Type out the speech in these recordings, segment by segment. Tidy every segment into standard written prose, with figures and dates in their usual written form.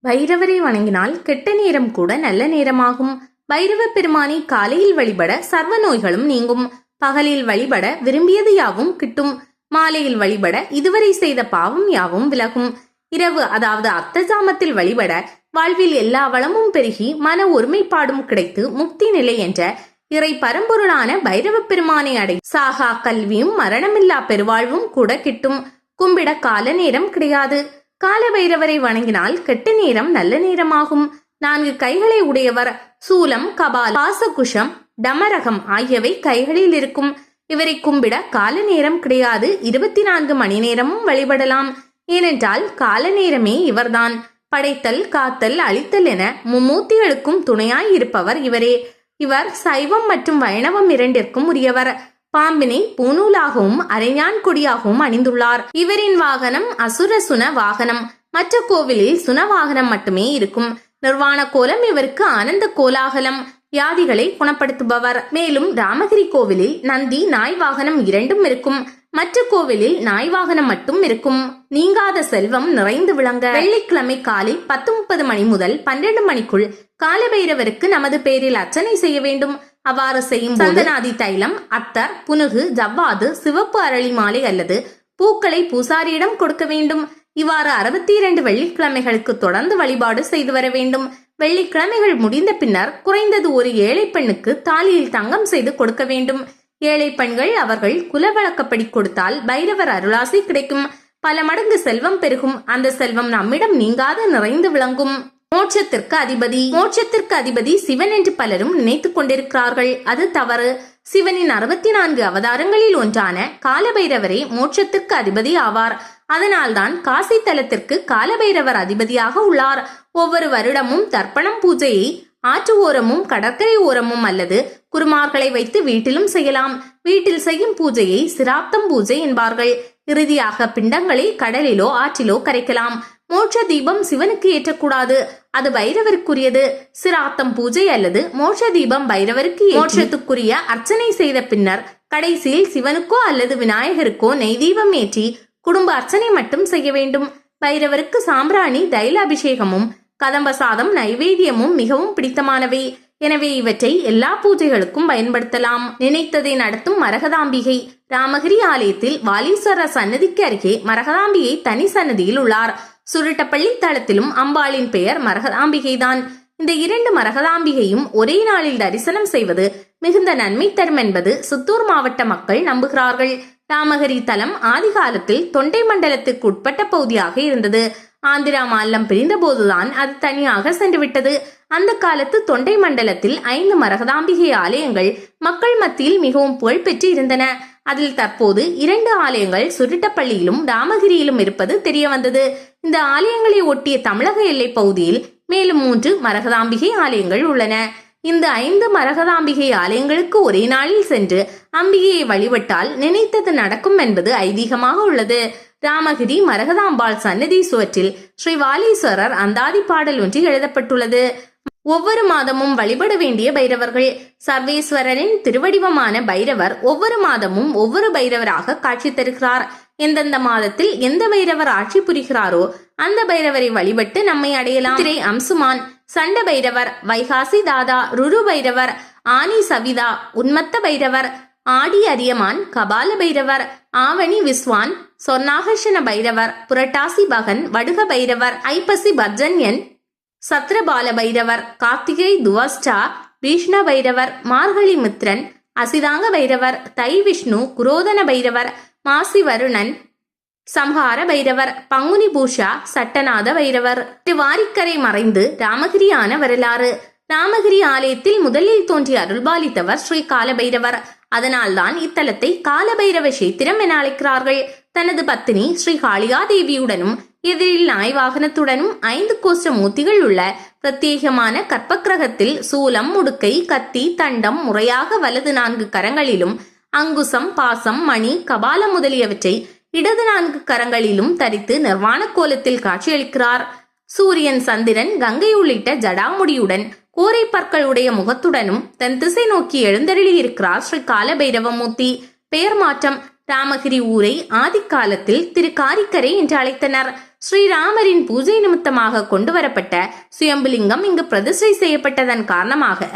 பைரவரை வணங்கினால் கெட்ட நேரம் கூட நல்ல நேரமாகும். பைரவ பெருமானை காலையில் வழிபட சர்வ நோய்களும் நீங்கும். பகலில் வழிபட விரும்பியது யாவும் கிட்டும். மாலையில் வழிபட இதுவரை செய்த பாவம் யாவும் விலகும். இரவு அதாவது அர்த்தஜாமத்தில் வழிபட வாழ்வில் எல்லா வளமும் பெருகி மன ஒருமைப்பாடும் கிடைத்து முக்தி நிலை என்ற இறை பரம்பொருளான பைரவ பெருமானை அடை சாகா கல்வியும் மரணமில்லா பெருவாழ்வும் கூட கிட்டும். கும்பிட கால நேரம் கிடையாது. கால பைரவரை வணங்கினால் கெட்ட நேரம் நல்ல நேரமாகும். 4 கைகளை உடையவர். சூலம், கபால், பாசகுஷம், டமரகம் ஆகியவை கைகளில் இருக்கும். இவரை கும்பிட கால நேரம் கிடையாது. 24 மணி நேரமும் வழிபடலாம். ஏனென்றால் கால நேரமே இவர்தான். படைத்தல், காத்தல், அழித்தல் என மும்மூர்த்திகளுக்கும் துணையாய் இருப்பவர் இவரே. இவர் சைவம் மற்றும் வைணவம் இரண்டிற்கும் உரியவர். பாம்பினை பூநூலாகவும் அரைஞான் கொடியாகவும் அணிந்துள்ளார். இவரின் வாகனம் அசுர சுன வாகனம். மற்ற கோவிலில் சுன வாகனம் மட்டுமே இருக்கும். நிர்வாண கோலம் இவருக்கு ஆனந்த கோலாகலம். வியாதிகளை குணப்படுத்துபவர். மேலும் ராமகிரி கோவிலில் நந்தி, நாய் வாகனம் இரண்டும் இருக்கும். மற்ற கோவிலில் நாய் வாகனம் மட்டும் இருக்கும். நீங்காத செல்வம் நிறைந்து விளங்க வெள்ளிக்கிழமை காலை 10:30 மணி முதல் 12 மணிக்குள் காலபைரவருக்கு நமது பேரில் அர்ச்சனை செய்ய வேண்டும். அவ்வாறு செய்யும் சந்தனாதி தைலம், அத்தர், புனுகு, ஜவ்வாது, சிவப்பு அரளி மாலை அல்லது பூக்களை பூசாரியிடம் கொடுக்க வேண்டும். இவ்வாறு 62 வெள்ளிக்கிழமைகளுக்கு தொடர்ந்து வழிபாடு செய்து வர வேண்டும். வெள்ளிக்கிழமைகள் முடிந்த பின்னர் குறைந்தது ஒரு ஏழை பெண்ணுக்கு தாலியில் தங்கம் செய்து கொடுக்க வேண்டும். ஏழை பெண்கள் அவர்கள் குலவழக்கப்படி கொடுத்தால் பைரவர் அருளாசி கிடைக்கும். பல மடங்கு செல்வம் பெருகும். அந்த செல்வம் நம்மிடம் நீங்காது நிறைந்து விளங்கும். மோட்சத்திற்கு அதிபதி. மோட்சத்திற்கு அதிபதி சிவன் என்று பலரும் நினைத்துக் கொண்டிருக்கிறார்கள். அது தவறு. சிவனின் 64 அவதாரங்களில் ஒன்றான காலபைரவரே மோட்சத்திற்கு அதிபதி ஆவார். அதனால்தான் காசி தலத்திற்கு காலபைரவர் அதிபதியாக உள்ளார். ஒவ்வொரு வருடமும் தர்ப்பணம் பூஜையை ஆற்று ஓரமும் கடற்கரை ஓரமும் அல்லது குருமார்களை வைத்து வீட்டிலும் செய்யலாம். வீட்டில் செய்யும் பூஜையை சிராப்தம் பூஜை என்பார்கள். இறுதியாக பிண்டங்களை கடலிலோ ஆற்றிலோ கரைக்கலாம். மோட்ச தீபம் சிவனுக்கு ஏற்றக்கூடாது. அது பைரவருக்குரியது. சிராத்தம் பூஜை அல்லது மோட்ச தீபம் பைரவருக்கு மோட்சத்துக்குரிய அர்ச்சனை செய்த பின்னர் கடைசியில் சிவனுக்கோ அல்லது விநாயகருக்கோ நெய் தீபம் ஏற்றி குடும்ப அர்ச்சனை மட்டும் செய்ய வேண்டும். பைரவருக்கு சாம்பிராணி, தைல அபிஷேகமும் கதம்ப சாதம் நைவேத்தியமும் மிகவும் பிடித்தமானவை. எனவே இவற்றை எல்லா பூஜைகளுக்கும் பயன்படுத்தலாம். நினைத்ததை நடத்தும் மரகதாம்பிகை. ராமகிரி ஆலயத்தில் வாலீஸ்வரர் சன்னதிக்கு அருகே மரகதாம்பிகை தனி சன்னதியில் உள்ளார். சுருட்டப்பள்ளி தளத்திலும் அம்பாளின் பெயர் மரகதாம்பிகைதான். இந்த 2 மரகதாம்பிகையும் ஒரே நாளில் தரிசனம் செய்வது மிகுந்த நன்மை தரும் என்பது சித்தூர் மாவட்ட மக்கள் நம்புகிறார்கள். ராமகிரி தலம் ஆதி காலத்தில் தொண்டை மண்டலத்திற்கு உட்பட்ட பகுதியாக இருந்தது. ஆந்திரா மாநிலம் பிரிந்த போதுதான் அது தனியாக சென்று விட்டது. அந்த காலத்து தொண்டை மண்டலத்தில் 5 மரகதாம்பிகை ஆலயங்கள் மக்கள் மத்தியில் மிகவும் புகழ் பெற்று இருந்தன. அதில் தற்போது 2 ஆலயங்கள் சுருட்டப்பள்ளியிலும் ராமகிரியிலும் இருப்பது தெரிய வந்தது. இந்த ஆலயங்களை ஒட்டிய தமிழக எல்லை பகுதியில் மேலும் 3 மரகதாம்பிகை ஆலயங்கள் உள்ளன. இந்த 5 மரகதாம்பிகை ஆலயங்களுக்கு ஒரே நாளில் சென்று அம்பிகையை வழிபட்டால் நினைத்தது நடக்கும் என்பது ஐதீகமாக உள்ளது. ராமகிரி மரகதாம்பாள் சன்னதி சுவற்றில் ஸ்ரீ வாலீஸ்வரர் அந்தாதி பாடல் ஒன்று எழுதப்பட்டுள்ளது. ஒவ்வொரு மாதமும் வழிபட வேண்டிய பைரவர்கள். சர்வேஸ்வரரின் திருவடிவமான பைரவர் ஒவ்வொரு மாதமும் ஒவ்வொரு பைரவராக காட்சி தருகிறார். எந்தெந்த மாதத்தில் எந்த பைரவர் ஆட்சி புரிகிறாரோ அந்த பைரவரை வழிபட்டு நம்மை அடையலாம். திரை அம்சுமான், சண்ட பைரவர், வைகாசி தாதா, ருரு பைரவர், ஆனி சவிதா, உன்மத்த பைரவர், ஆடி அரியமான், கபால பைரவர், ஆவணி விஸ்வான், சொர்ணாகர்ஷண பைரவர், புரட்டாசி பகன், வடுக பைரவர், ஐப்பசி பர்ஜன்யன், சத்ரபால பைரவர், கார்த்திகை துவஸ்டா, பீஷ்ண பைரவர், மார்கழி மித்ரன், அசிதாங்க பைரவர், தை விஷ்ணு, குரோதன பைரவர், மாசி வருணன், சம்ஹார பைரவர், பங்குனி பூஷா, சட்டநாத பைரவர். வாரிக்கரை மறைந்து ராமகிரியான வரலாறு. ராமகிரி ஆலயத்தில் முதலில் தோன்றி அருள்பாலித்தவர் ஸ்ரீ காலபைரவர். அதனால்தான் இத்தலத்தை காலபைரவ கஷேத்திரம் என அழைக்கிறார்கள். தனது பத்தினி ஸ்ரீ காளிகா தேவியுடனும் எதிரில் நாய் வாகனத்துடனும் 5 கோஷ்ட மூர்த்திகள் உள்ள பிரத்யேகமான கற்பக்கிரகத்தில் சூலம், முடுக்கை, கத்தி, தண்டம் முறையாக வலது 4 கரங்களிலும் அங்குசம், பாசம், மணி, கபாலம் முதலியவற்றை இடது 4 கரங்களிலும் தரித்து நிர்வாண கோலத்தில் காட்சியளிக்கிறார். சூரியன், சந்திரன், கங்கை உள்ளிட்ட ஜடாமுடியுடன் கோரை பற்களுடைய முகத்துடனும் தன் திசை நோக்கி எழுந்தருளி இருக்கிறார் ஸ்ரீ காலபைரவமூர்த்தி. பெயர் மாற்றம். ராமகிரி ஊரை ஆதி காலத்தில் திரு காரிக்கரை என்று அழைத்தனர். ஸ்ரீராமரின் பூஜை நிமித்தமாக கொண்டு வரப்பட்ட சுயம்புலிங்கம் இங்கு பிரதிஷ்டை செய்யப்பட்டதன் காரணமாக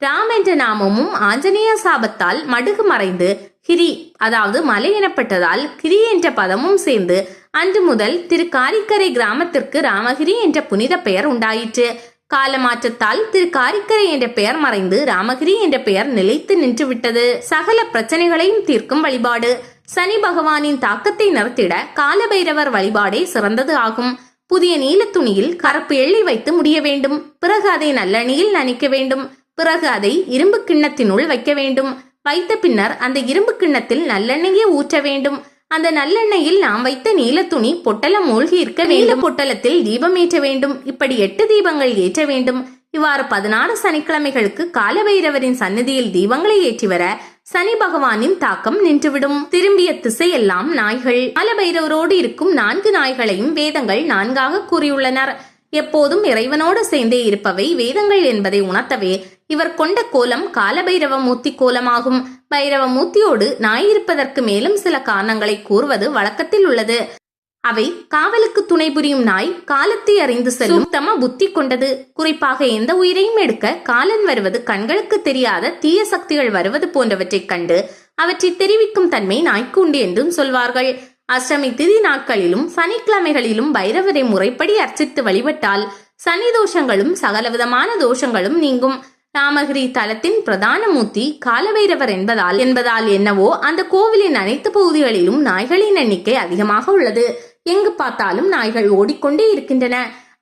ராம் என்ற நாமமும் ஆஞ்சநேய சாபத்தால் மடுகு மறைந்து கிரி அதாவது மலை எனப்பட்டதால் கிரி என்ற பதமும் சேர்ந்து அன்று முதல் திருக்காரிக்கரை கிராமத்திற்கு ராமகிரி என்ற புனித பெயர் உண்டாயிற்று. காலமாற்றத்தால் திருக்காரிக்கரை என்ற பெயர் மறைந்து ராமகிரி என்ற பெயர் நிலைத்து நின்றுவிட்டது. சகல பிரச்சனைகளையும் தீர்க்கும் வழிபாடு. சனி பகவானின் தாக்கத்தை நிறுத்திட காலபைரவர் வழிபாடே சிறந்தது ஆகும். புதிய நீல துணியில் கருப்பு எள்ளி வைத்து முடிய வேண்டும். பிறகு அதை நல்லெண்ணெயில் நனைக்க வேண்டும். பிறகு அதை இரும்பு கிண்ணத்தினுள் வைக்க வேண்டும். வைத்த பின்னர் அந்த இரும்பு கிண்ணத்தில் நல்லெண்ணெயை ஊற்ற வேண்டும். அந்த நல்லெண்ணெயில் நாம் வைத்த நீல துணி பொட்டலம் மூழ்கி இருக்க வேண்டும். பொட்டலத்தில் தீபம் ஏற்ற வேண்டும். இப்படி 8 தீபங்கள் ஏற்ற வேண்டும். இவ்வாறு 16 சனிக்கிழமைகளுக்கு காலபைரவரின் சன்னதியில் தீபங்களை ஏற்றி வர சனி பகவானின் தாக்கம் நின்றுவிடும். திரும்பிய திசையெல்லாம் நாய்கள். காலபைரவரோடு இருக்கும் 4 நாய்களையும் வேதங்கள் 4ஆக கூறியுள்ளனர். எப்போதும் இறைவனோடு சேர்ந்தே இருப்பவை வேதங்கள் என்பதை உணர்த்தவே இவர் கொண்ட கோலம் காலபைரவ மூர்த்தி கோலமாகும். பைரவ மூர்த்தியோடு நாய் இருப்பதற்கு மேலும் சில காரணங்களை கூறுவது வழக்கத்தில் உள்ளது. அவை காவலுக்கு துணை புரியும் நாய், காலத்தை அறிந்து செல்லும் தம புத்தி கொண்டது. குறிப்பாக எந்த உயிரையும் எடுக்க காலன் வருவது, கண்களுக்கு தெரியாத தீய சக்திகள் வருவது போன்றவற்றை கண்டு அவற்றை தெரிவிக்கும் தன்மை நாய்க்கு உண்டு என்றும் சொல்வார்கள். அஷ்டமி திதி நாட்களிலும் சனிக்கிழமைகளிலும் பைரவரை முறைப்படி அர்ச்சித்து வழிபட்டால் சனி தோஷங்களும் சகலவிதமான தோஷங்களும் நீங்கும். ராமகிரி தலத்தின் பிரதான மூர்த்தி காலபைரவர் என்பதால் என்னவோ அந்த கோவிலின் அனைத்து பகுதிகளிலும் நாய்களின் எண்ணிக்கை அதிகமாக உள்ளது. எங்கு பார்த்தாலும் நாய்கள் ஓடிக்கொண்டே இருக்கின்றன.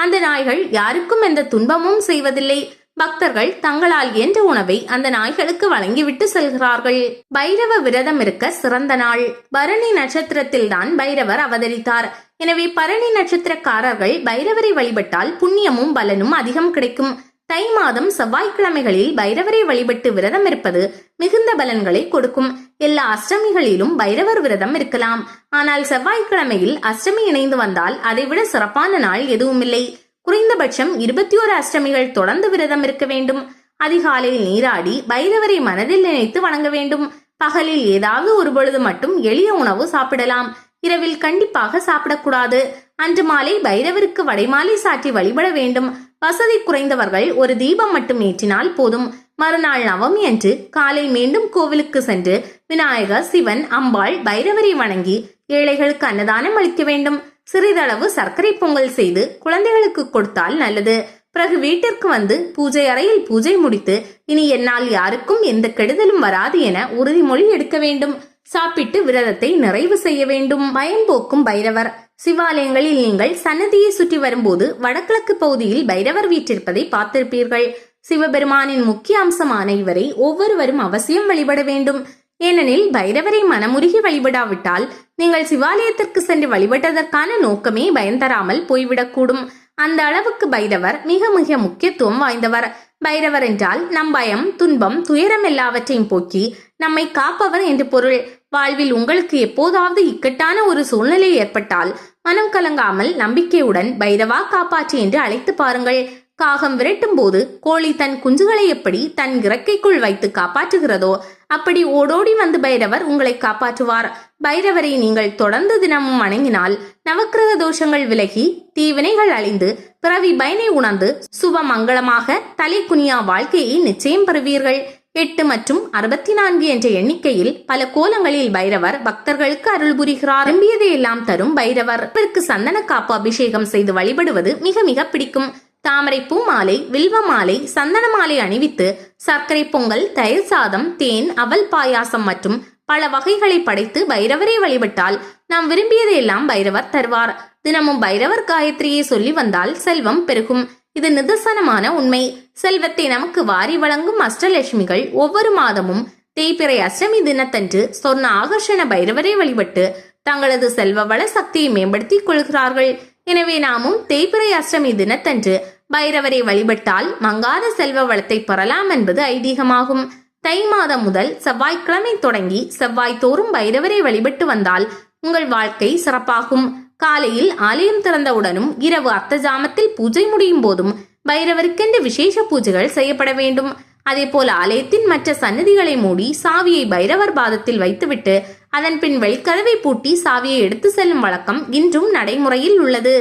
அந்த நாய்கள் யாருக்கும் எந்த துன்பமும் செய்வதில்லை. பக்தர்கள் தங்களால் இயன்ற உணவை அந்த நாய்களுக்கு வழங்கிவிட்டு செல்கிறார்கள். பைரவ விரதம் இருக்க சிறந்த நாள். பரணி நட்சத்திரத்தில் தான் பைரவர் அவதரித்தார். எனவே பரணி நட்சத்திரக்காரர்கள் பைரவரை வழிபட்டால் புண்ணியமும் பலனும் அதிகம் கிடைக்கும். தை மாதம் செவ்வாய்க்கிழமைகளில் பைரவரை வழிபட்டு விரதம் இருப்பது மிகுந்த பலன்களை கொடுக்கும். எல்லா அஷ்டமிகளிலும் பைரவர் விரதம் இருக்கலாம். ஆனால் செவ்வாய்க்கிழமையில் அஷ்டமி இணைந்து வந்தால் அதைவிட சிறப்பான நாள் எதுவும் இல்லை. குறைந்தபட்சம் 21 அஷ்டமிகள் தொடர்ந்து விரதம் இருக்க வேண்டும். அதிகாலையில் நீராடி பைரவரை மனதில் நினைத்து வணங்க வேண்டும். பகலில் ஏதாவது ஒரு பொழுது மட்டும் எளிய உணவு சாப்பிடலாம். இரவில் கண்டிப்பாக சாப்பிடக்கூடாது. அன்று மாலை பைரவருக்கு வடைமாலை சாற்றி வழிபட வேண்டும். வசதி குறைந்தவர்கள் ஒரு தீபம் மட்டும் ஏற்றினால் போதும். மறுநாள் நவமி அன்று காலை மீண்டும் கோவிலுக்கு சென்று விநாயகர், சிவன், அம்பாள், பைரவரை வணங்கி ஏழைகளுக்கு அன்னதானம் அளிக்க வேண்டும். சிறிதளவு சர்க்கரை பொங்கல் செய்து குழந்தைகளுக்கு கொடுத்தால் நல்லது. பிறகு வீட்டிற்கு வந்து பூஜை அறையில் பூஜை முடித்து இனி என்னால் யாருக்கும் எந்த கெடுதலும் வராது என உறுதிமொழி எடுக்க வேண்டும். சாப்பிட்டு விரதத்தை நிறைவு செய்ய வேண்டும். பயம் போக்கும் பைரவர். சிவாலயங்களில் நீங்கள் சன்னதியை சுற்றி வரும்போது வடகிழக்கு பகுதியில் பைரவர் வீற்றிருப்பதை பார்த்திருப்பீர்கள். சிவபெருமானின் முக்கிய அம்சமான இவரை ஒவ்வொருவரும் அவசியம் வழிபட வேண்டும். ஏனெனில் பைரவரை மனமுருகி வழிபடாவிட்டால் நீங்கள் சிவாலயத்திற்கு சென்று வழிபட்டதற்கான நோக்கமே பயன்தராமல் போய்விடக்கூடும். அந்த அளவுக்கு பைரவர் மிக மிக முக்கியத்துவம் வாய்ந்தவர். பைரவர் என்றால் நம் பயம், துன்பம், துயரம் எல்லாவற்றையும் போக்கி நம்மை காப்பவர் என்று பொருள். வாழ்வில் உங்களுக்கு எப்போதாவது இக்கட்டான ஒரு சூழ்நிலை ஏற்பட்டால் மனம் கலங்காமல் நம்பிக்கையுடன் பைரவா காப்பாற்றி என்று அழைத்து பாருங்கள். காகம் விரட்டும் போது கோழி தன் குஞ்சுகளை எப்படி தன் இறக்கைக்குள் வைத்து காப்பாற்றுகிறதோ அப்படி ஓடோடி வந்து பைரவர் உங்களை காப்பாற்றுவார். பைரவரை நீங்கள் தொடர்ந்து தினமும் வணங்கினால் நவக்கிரக தோஷங்கள் விலகி தீவினைகள் அழிந்து பிறவி பயனை உணர்ந்து சுப மங்களமாக தலை குனியா வாழ்க்கையை நிச்சயம் பெறுவீர்கள். 8 மற்றும் 64 என்ற எண்ணிக்கையில் பல கோலங்களில் பைரவர் பக்தர்களுக்கு அருள் புரிகிறார். விரும்பியதை எல்லாம் தரும் பைரவர். இவருக்கு சந்தன காப்பு அபிஷேகம் செய்து வழிபடுவது மிக மிக பிடிக்கும். தாமரை பூ மாலை, வில்வ மாலை, சந்தன மாலை அணிவித்து சர்க்கரை பொங்கல், தயிர் சாதம், தேன், அவல் பாயாசம் மற்றும் பல வகைகளை படைத்து பைரவரை வழிபட்டால் நாம் விரும்பியதை எல்லாம் பைரவர் தருவார். தினமும் பைரவர் காயத்ரியை சொல்லி வந்தால் செல்வம் பெருகும். இது நிதர்சனமான உண்மை. செல்வத்தை நமக்கு வாரி வழங்கும் அஷ்டலட்சுமிகள் ஒவ்வொரு மாதமும் தேய்பிறை அஷ்டமி தினத்தன்று சொர்ண ஆகர்ஷண பைரவரை வழிபட்டு தங்களது செல்வ வள சக்தியை மேம்படுத்திக் கொள்கிறார்கள். எனவே நாமும் தேய்பிறை அஷ்டமி தினத்தன்று பைரவரை வழிபட்டால் மங்காத செல்வ வளத்தை பெறலாம் என்பது ஐதீகமாகும். தை மாதம் முதல் செவ்வாய்க்கிழமை தொடங்கி செவ்வாய் தோறும் பைரவரை வழிபட்டு வந்தால் உங்கள் வாழ்க்கை சிறப்பாகும். காலையில் ஆலயம் திறந்தவுடனும் இரவு அர்த்த ஜாமத்தில் பூஜை முடியும் போதும் பைரவருக்கென்று விசேஷ பூஜைகள் செய்யப்பட வேண்டும். அதேபோல் ஆலயத்தின் மற்ற சன்னதிகளை மூடி சாவியை பைரவர் பாதத்தில் வைத்துவிட்டு அதன் பின் வெளிக்கதவை பூட்டி சாவியை எடுத்து செல்லும் வழக்கம் இன்றும் நடைமுறையில் உள்ளது.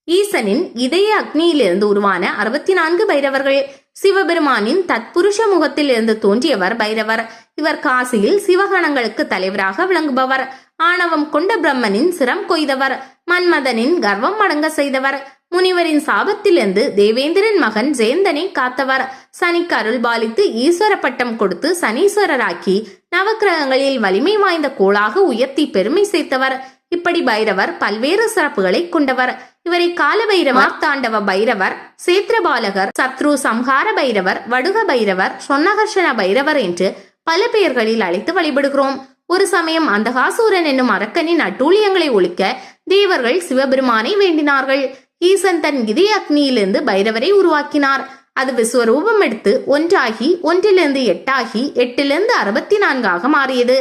ஈசனின் இதய அக்னியிலிருந்து உருவான 64 பைரவர்கள். சிவபெருமானின் தத்புருஷ முகத்தில் இருந்து தோன்றியவர் பைரவர். இவர் காசியில் சிவகணங்களுக்கு தலைவராக விளங்குபவர். ஆணவம் கொண்ட பிரம்மனின் சிரம் கொய்தவர். மன்மதனின் கர்வம் அடங்க செய்தவர். முனிவரின் சாபத்திலிருந்து தேவேந்திரன் மகன் ஜெயந்தனை காத்தவர். சனிக்கு அருள் பாலித்து ஈஸ்வர பட்டம் கொடுத்து சனீஸ்வரராக்கி நவக்கிரகங்களில் வலிமை வாய்ந்த கோளாக உயர்த்தி பெருமை சேர்த்தவர். இப்படி பைரவர் பல்வேறு சிறப்புகளை கொண்டவர். இவரை கால பைரவர், தாண்டவ பைரவர், சேத்ரபாலகர், சத்ரு சம்ஹார பைரவர், வடுக பைரவர், சொன்னகர்ஷண பைரவர் என்று பல பெயர்களில் அழைத்து வழிபடுகிறோம். ஒரு சமயம் அந்தகாசூரன் என்னும் அரக்கனின் அட்டூழியங்களை ஒழிக்க தேவர்கள் சிவபெருமானை வேண்டினார்கள். ஈசன் தன் இதய அக்னியிலிருந்து பைரவரை உருவாக்கினார். அது விஸ்வரூபம் எடுத்து ஒன்றாகி 1லிருந்து 8 ஆகி 8லிருந்து 64 மாறியது.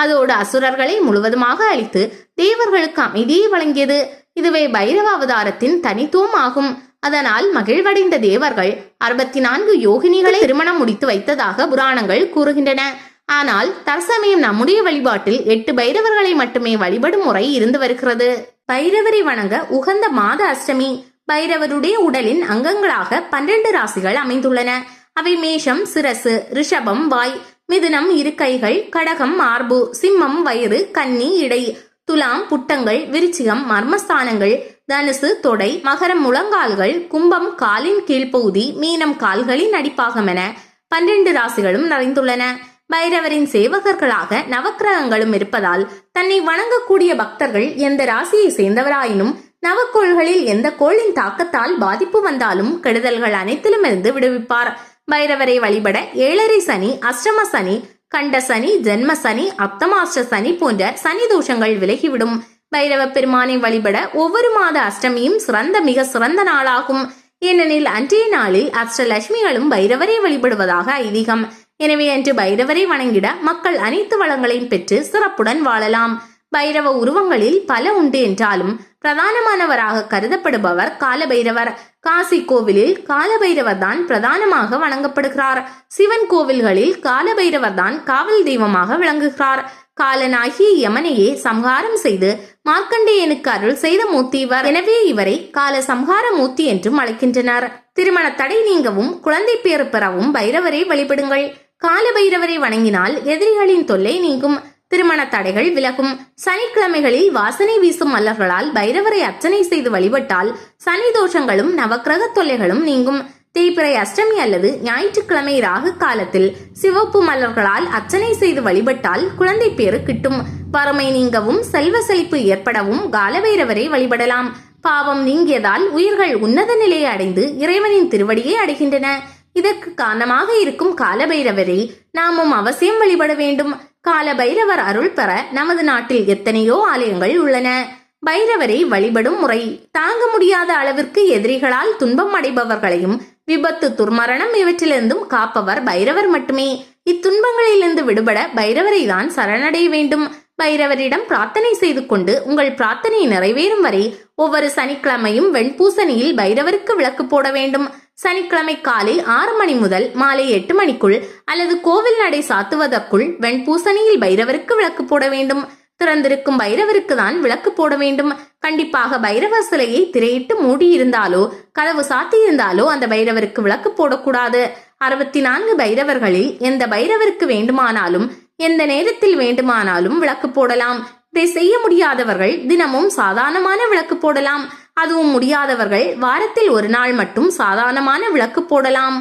அதோடு அசுரர்களை முழுவதுமாக அழித்து தேவர்களுக்கு அமைதியை வழங்கியது. இதுவே பைரவ அவதாரத்தின் தனித்துவம் ஆகும். அதனால் மகிழ்வடைந்த தேவர்கள் 64 யோகினிகளை திருமணம் முடித்து வைத்ததாக புராணங்கள் கூறுகின்றன. ஆனால் தற்சமயம் நம்முடைய வழிபாட்டில் 8 பைரவர்களை மட்டுமே வழிபடும் முறை இருந்து வருகிறது. பைரவரை வணங்க உகந்த மாத அஷ்டமி. பைரவருடைய உடலின் அங்கங்களாக 12 ராசிகள் அமைந்துள்ளன. அவை மேஷம் சிரசு, ரிஷபம் வாய், மிதுனம் இருக்கைகள், கடகம் மார்பு, சிம்மம் வயிறு, கன்னி இடை, துலாம் புட்டங்கள், விருச்சிகம் மர்மஸ்தானங்கள், தனுசு தொடை, மகரம் முழங்கால்கள், கும்பம் காலின் கீழ்ப்பகுதி, மீனம் கால்களின் அடிப்பாகம் என 12 ராசிகளும் நிறைந்துள்ளன. பைரவரின் சேவகர்களாக நவக்கிரகங்களும் இருப்பதால் தன்னை வணங்கக்கூடிய பக்தர்கள் எந்த ராசியை சேர்ந்தவராயினும் நவக்கோள்களில் எந்த கோளின் தாக்கத்தால் பாதிப்பு வந்தாலும் கெடுதல்கள் அனைத்திலும் இருந்து விடுவிப்பார். பைரவரை வழிபட 7.5 சனி, அஷ்டம சனி, கண்ட சனி, ஜென்ம சனி, அப்தமாஷ்ட சனி போன்ற சனி தோஷங்கள் விலகிவிடும். பைரவ பெருமானை வழிபட ஒவ்வொரு மாத அஷ்டமியும் மிக சிறந்த நாளாகும். ஏனெனில் அன்றைய நாளில் அஷ்டலட்சுமிகளும் பைரவரை வழிபடுவதாக ஐதீகம். எனவே அன்று பைரவரை வணங்கிட மக்கள் அனைத்து வளங்களையும் பெற்று சிறப்புடன் வாழலாம். பைரவ உருவங்களில் பல உண்டு என்றாலும் பிரதானமானவராக கருதப்படுபவர் காலபைரவர். காசி கோவிலில் காலபைரவர் தான் பிரதானமாக வணங்கப்படுகிறார். சிவன் கோவில்களில் காலபைரவர் தான் காவல் தெய்வமாக விளங்குகிறார். காலனாகிய யமனையே சம்ஹாரம் செய்து மார்க்கண்டேயனுக்கு அருள் செய்த மூர்த்தி இவர். எனவே இவரை கால சம்ஹார மூர்த்தி என்றும் அழைக்கின்றனர். திருமண தடை நீங்கவும் குழந்தை பேறு பெறவும் பைரவரை வழிபடுங்கள். கால பைரவரை வணங்கினால் எதிரிகளின் தொல்லை நீங்கும், திருமண தடைகள் விலகும். சனிக்கிழமைகளில் வாசனை வீசும் மலர்களால் பைரவரை அர்ச்சனை செய்து வழிபட்டால் சனி தோஷங்களும் நவக்கிரக தொல்லைகளும் நீங்கும். தேய்பிறை அஷ்டமி அல்லது ஞாயிற்றுக்கிழமை ராகு காலத்தில் சிவப்பு மலர்களால் அர்ச்சனை செய்து வழிபட்டால் குழந்தை பேறு கிட்டும். வறுமை நீங்கவும் செல்வ செழிப்பு ஏற்படவும் காலபைரவரை வழிபடலாம். பாவம் நீங்கியதால் உயிர்கள் உன்னத நிலையை அடைந்து இறைவனின் திருவடியை அடைகின்றன. இதற்கு காரணமாக இருக்கும் காலபைரவரை நாமும் அவசியம் வழிபட வேண்டும். காலபைரவர் அருள் பெற நமது நாட்டில் எத்தனையோ ஆலயங்கள் உள்ளன. பைரவரை வழிபடும் முறை: தாங்க முடியாத அளவிற்கு எதிரிகளால் துன்பம் அடைபவர்களையும் விபத்து, துர்மரணம் இவற்றிலிருந்தும் காப்பவர் பைரவர் மட்டுமே. இத்துன்பங்களிலிருந்து விடுபட பைரவரை தான் சரணடைய வேண்டும். பைரவரிடம் பிரார்த்தனை செய்து கொண்டு உங்கள் பிரார்த்தனை நிறைவேறும் வரை ஒவ்வொரு சனிக்கிழமையும் வெண்பூசணியில் பைரவருக்கு விளக்கு போட வேண்டும். சனிக்கிழமை காலை 6 மணி முதல் மாலை 8 மணிக்குள் அல்லது கோவில் நடை சாத்துவதற்குள் வெண்பூசணியில் பைரவருக்கு விளக்கு போட வேண்டும். திறந்திருக்கும் பைரவருக்கு தான் விளக்கு போட வேண்டும். கண்டிப்பாக பைரவர் சிலையை திரையிட்டு மூடி இருந்தாலோ கதவு சாத்தி இருந்தாலோ அந்த பைரவருக்கு விளக்கு போடக்கூடாது. 64 பைரவர்களில் எந்த பைரவருக்கு வேண்டுமானாலும் எந்த நேரத்தில் வேண்டுமானாலும் விளக்கு போடலாம். இதை செய்ய முடியாதவர்கள் தினமும் சாதாரணமான விளக்கு போடலாம். அதுவும் முடியாதவர்கள் வாரத்தில் ஒரு நாள் மட்டும் சாதாரணமான விளக்கு போடலாம்.